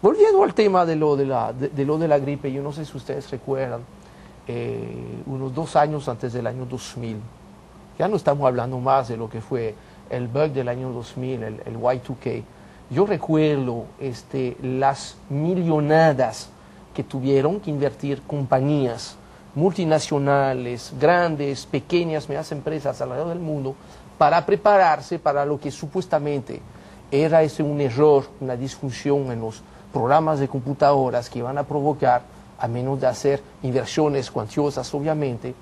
Volviendo al tema de lo de la gripe, yo no sé si ustedes recuerdan, unos 2 años antes del año 2000, ya no estamos hablando más de lo que fue el bug del año 2000, el Y2K. Yo recuerdo las millonadas que tuvieron que invertir compañías multinacionales, grandes, pequeñas, medianas empresas alrededor del mundo para prepararse para lo que supuestamente era un error, una disfunción en los programas de computadoras que iban a provocar, a menos de hacer inversiones cuantiosas, obviamente,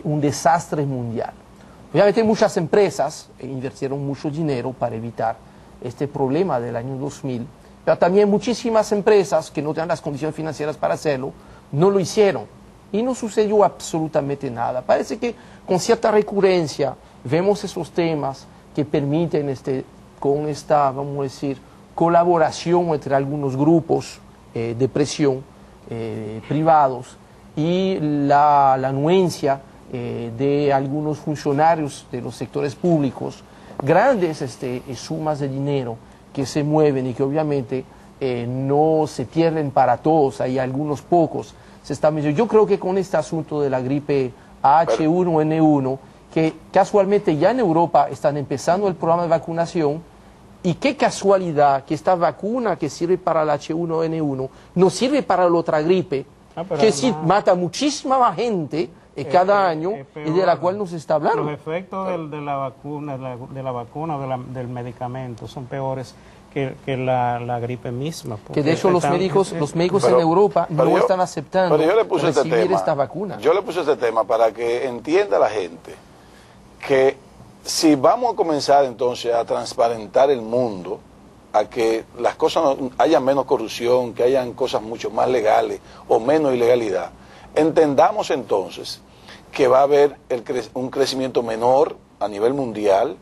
un desastre mundial. Obviamente muchas empresas invirtieron mucho dinero para evitar este problema del año 2000, pero también muchísimas empresas que no tenían las condiciones financieras para hacerlo, no lo hicieron. Y no sucedió absolutamente nada. Parece que con cierta recurrencia vemos esos temas que permiten con esta, vamos a decir, colaboración entre algunos grupos de presión privados y la anuencia de algunos funcionarios de los sectores públicos, grandes sumas de dinero que se mueven y que obviamente no se pierden para todos, hay algunos pocos. Yo creo que con este asunto de la gripe H1N1, que casualmente ya en Europa están empezando el programa de vacunación, y qué casualidad que esta vacuna que sirve para el H1N1 no sirve para la otra gripe, que sí mata muchísima más gente cada año y de la cual no se está hablando. Los efectos de la vacuna, del medicamento son peores que la gripe misma. Que de hecho los médicos en Europa no están aceptando recibir esta vacuna. Yo le puse este tema para que entienda la gente que si vamos a comenzar entonces a transparentar el mundo, a que las cosas haya menos corrupción, que hayan cosas mucho más legales o menos ilegalidad, entendamos entonces que va a haber un crecimiento menor a nivel mundial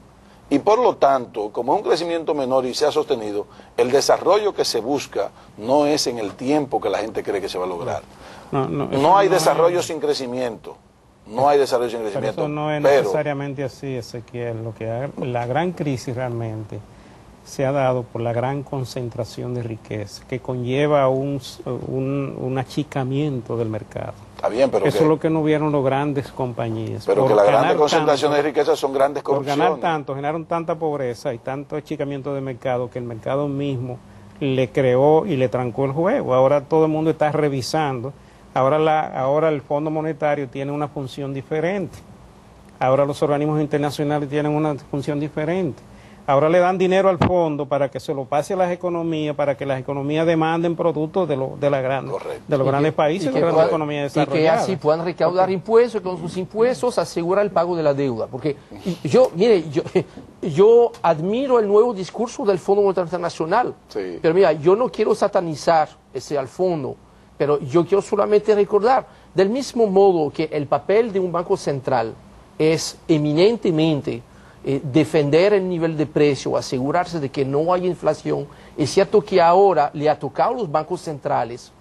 y por lo tanto, como es un crecimiento menor y se ha sostenido, el desarrollo que se busca no es en el tiempo que la gente cree que se va a lograr. No hay desarrollo sin crecimiento. No hay desarrollo sin crecimiento. Pero eso no es necesariamente así, Ezequiel. La gran crisis realmente se ha dado por la gran concentración de riqueza, que conlleva un achicamiento del mercado. Está bien, pero eso es lo que no vieron las grandes compañías. Pero que la gran concentración de riqueza son grandes corrupciones. Por ganar tanto, generaron tanta pobreza y tanto achicamiento de mercado que el mercado mismo le creó y le trancó el juego. Ahora todo el mundo está revisando. Ahora el Fondo Monetario tiene una función diferente. Ahora los organismos internacionales tienen una función diferente. Ahora le dan dinero al fondo para que se lo pase a las economías, para que las economías demanden productos de los grandes países, de las grandes economías desarrolladas. Y que así puedan recaudar impuestos, y con sus impuestos asegurar el pago de la deuda. Porque yo admiro el nuevo discurso del Fondo Monetario Internacional, pero mira, yo no quiero satanizar al fondo, pero yo quiero solamente recordar, del mismo modo que el papel de un banco central es eminentemente defender el nivel de precio, asegurarse de que no haya inflación, es cierto que ahora le ha tocado a los bancos centrales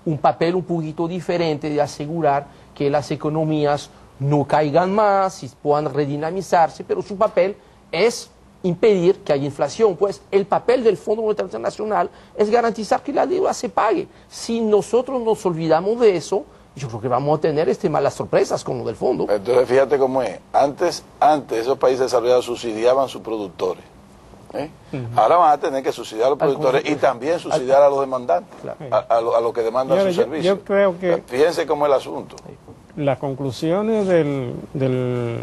un papel un poquito diferente de asegurar que las economías no caigan más y puedan redinamizarse, pero su papel es impedir que haya inflación. Pues el papel del Fondo Monetario Internacional es garantizar que la deuda se pague. Si nosotros nos olvidamos de eso, yo creo que vamos a tener malas sorpresas con lo del fondo. Entonces fíjate cómo es. Antes esos países desarrollados subsidiaban a sus productores. Ahora van a tener que subsidiar a los productores y también subsidiar a los demandantes, a los que demandan sus servicios. Yo creo que fíjense cómo es el asunto. Las conclusiones de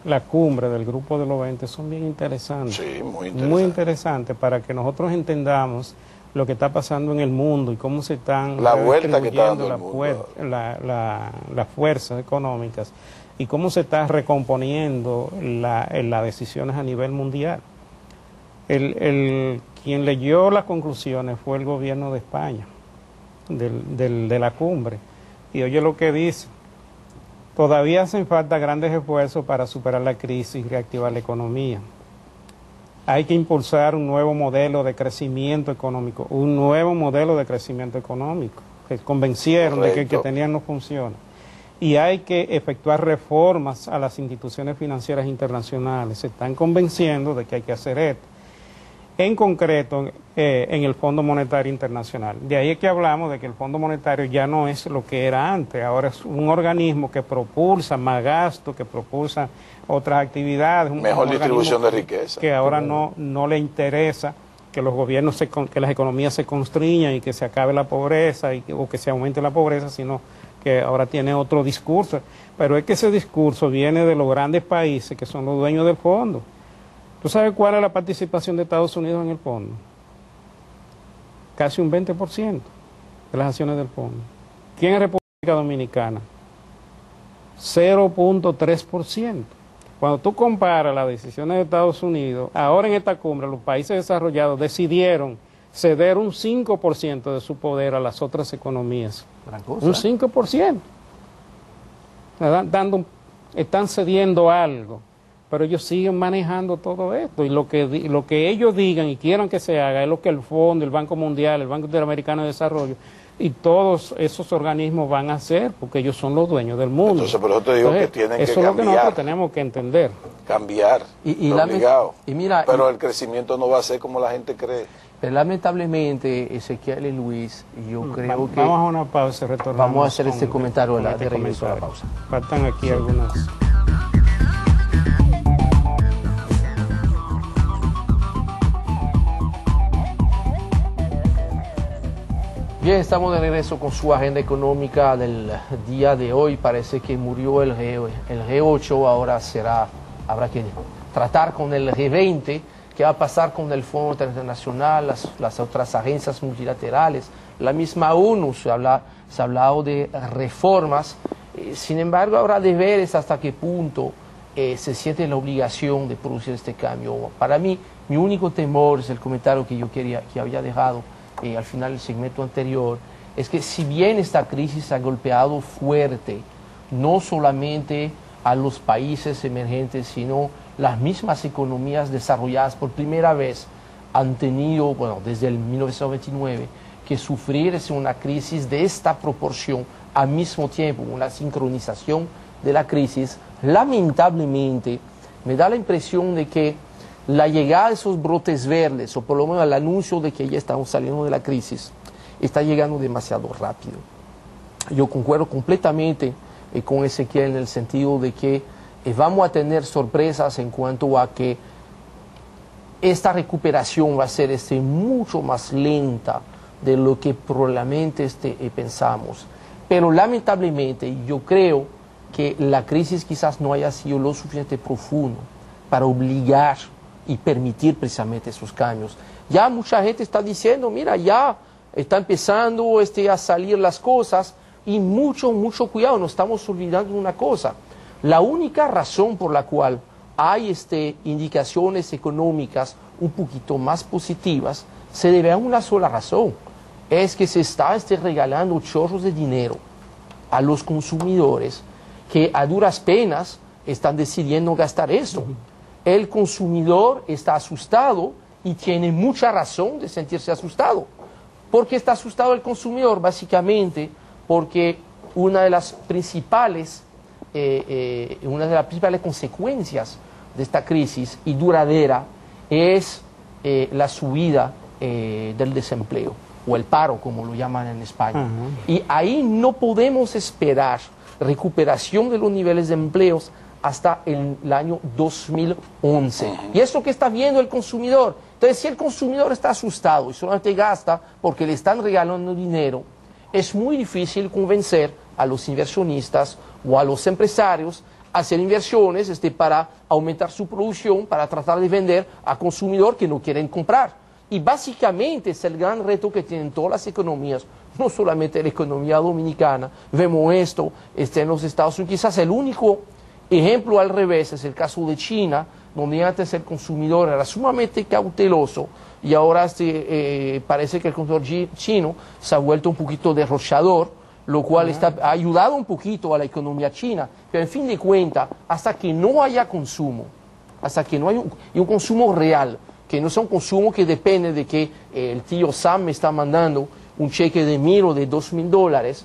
la cumbre del Grupo de los 20 son bien interesantes. Sí, muy interesantes para que nosotros entendamos lo que está pasando en el mundo y cómo se están la vuelta que está dando las fuerzas económicas y cómo se está recomponiendo las decisiones a nivel mundial. Quien leyó las conclusiones fue el gobierno de España, de la cumbre, y oye lo que dice: todavía hacen falta grandes esfuerzos para superar la crisis y reactivar la economía. Hay que impulsar un nuevo modelo de crecimiento económico, que convencieron de que el que tenían no funciona. Y hay que efectuar reformas a las instituciones financieras internacionales, se están convenciendo de que hay que hacer esto. en concreto en el Fondo Monetario Internacional. De ahí es que hablamos de que el Fondo Monetario ya no es lo que era antes, ahora es un organismo que propulsa más gasto, que propulsa otras actividades. Mejor distribución de riqueza. Que ahora no le interesa que los gobiernos, que las economías se constriñan y que se acabe la pobreza o que se aumente la pobreza, sino que ahora tiene otro discurso. Pero es que ese discurso viene de los grandes países que son los dueños del fondo. ¿Tú sabes cuál es la participación de Estados Unidos en el fondo? Casi un 20% de las acciones del fondo. ¿Quién es República Dominicana? 0.3%. Cuando tú comparas las decisiones de Estados Unidos, ahora en esta cumbre los países desarrollados decidieron ceder un 5% de su poder a las otras economías. Gran cosa. Un 5%. Están cediendo algo, pero ellos siguen manejando todo esto. Y lo que ellos digan y quieran que se haga es lo que el Fondo, el Banco Mundial, el Banco Interamericano de Desarrollo y todos esos organismos van a hacer, porque ellos son los dueños del mundo. Entonces, por eso te digo que tienen que cambiar. Eso es lo que nosotros tenemos que entender. Cambiar, obligado. Pero el crecimiento no va a ser como la gente cree. Pero lamentablemente, Ezequiel y Luis, yo creo que... Vamos a una pausa y retornamos. Vamos a hacer este comentario de regreso a la pausa. Faltan aquí algunas... Bien, estamos de regreso con su agenda económica del día de hoy. Parece que murió el G8, ahora habrá que tratar con el G20, qué va a pasar con el Fondo Internacional, las otras agencias multilaterales, la misma ONU, se ha hablado de reformas. Sin embargo, habrá de ver hasta qué punto se siente la obligación de producir este cambio. Para mí, mi único temor es el comentario que había dejado al final del segmento anterior, es que si bien esta crisis ha golpeado fuerte, no solamente a los países emergentes, sino las mismas economías desarrolladas por primera vez han tenido, bueno, desde el 1929, que sufrir una crisis de esta proporción al mismo tiempo, una sincronización de la crisis. Lamentablemente, me da la impresión de que la llegada de esos brotes verdes, o por lo menos el anuncio de que ya estamos saliendo de la crisis, está llegando demasiado rápido. Yo concuerdo completamente con Ezequiel en el sentido de que vamos a tener sorpresas en cuanto a que esta recuperación va a ser mucho más lenta de lo que probablemente pensamos. Pero lamentablemente yo creo que la crisis quizás no haya sido lo suficiente profundo para obligar y permitir precisamente esos cambios. Ya mucha gente está diciendo, mira, ya está empezando a salir las cosas y mucho cuidado, nos estamos olvidando de una cosa. La única razón por la cual hay indicaciones económicas un poquito más positivas se debe a una sola razón, es que se está regalando chorros de dinero a los consumidores que a duras penas están decidiendo gastar eso. El consumidor está asustado y tiene mucha razón de sentirse asustado. ¿Por qué está asustado el consumidor? Básicamente porque una de las principales consecuencias de esta crisis y duradera es la subida del desempleo o el paro, como lo llaman en España. Y ahí no podemos esperar recuperación de los niveles de empleos hasta el año 2011. Y es lo que está viendo el consumidor. Entonces, si el consumidor está asustado y solamente gasta porque le están regalando dinero, es muy difícil convencer a los inversionistas o a los empresarios a hacer inversiones para aumentar su producción, para tratar de vender a consumidor que no quieren comprar. Y básicamente es el gran reto que tienen todas las economías, no solamente la economía dominicana. Vemos esto en los Estados Unidos. Quizás el único ejemplo al revés es el caso de China, donde antes el consumidor era sumamente cauteloso y ahora parece que el consumidor chino se ha vuelto un poquito derrochador, lo cual ha ayudado un poquito a la economía china. Pero en fin de cuentas, hasta que no haya consumo, hasta que no haya un consumo real, que no sea un consumo que depende de que el tío Sam me está mandando un cheque de 1.000 o de $2.000,